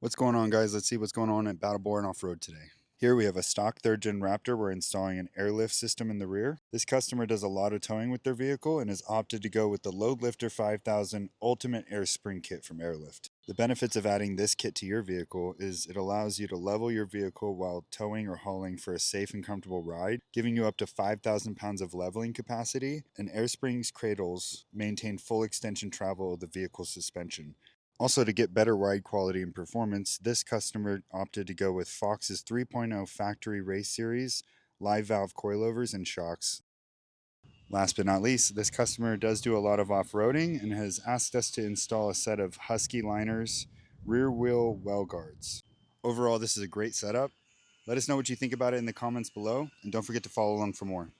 What's going on, guys? Let's see what's going on at Battleborn Off-Road today. Here we have a stock 3rd-gen Raptor. We're installing an airlift system in the rear. This customer does a lot of towing with their vehicle and has opted to go with the Load Lifter 5000 Ultimate Air Spring Kit from Airlift. The benefits of adding this kit to your vehicle is it allows you to level your vehicle while towing or hauling for a safe and comfortable ride, giving you up to 5,000 pounds of leveling capacity, and AirSpring's cradles maintain full extension travel of the vehicle's suspension. Also, to get better ride quality and performance, this customer opted to go with Fox's 3.0 Factory Race Series, live valve coilovers, and shocks. Last but not least, this customer does do a lot of off-roading and has asked us to install a set of Husky liners, rear wheel well guards. Overall, this is a great setup. Let us know what you think about it in the comments below, and don't forget to follow along for more.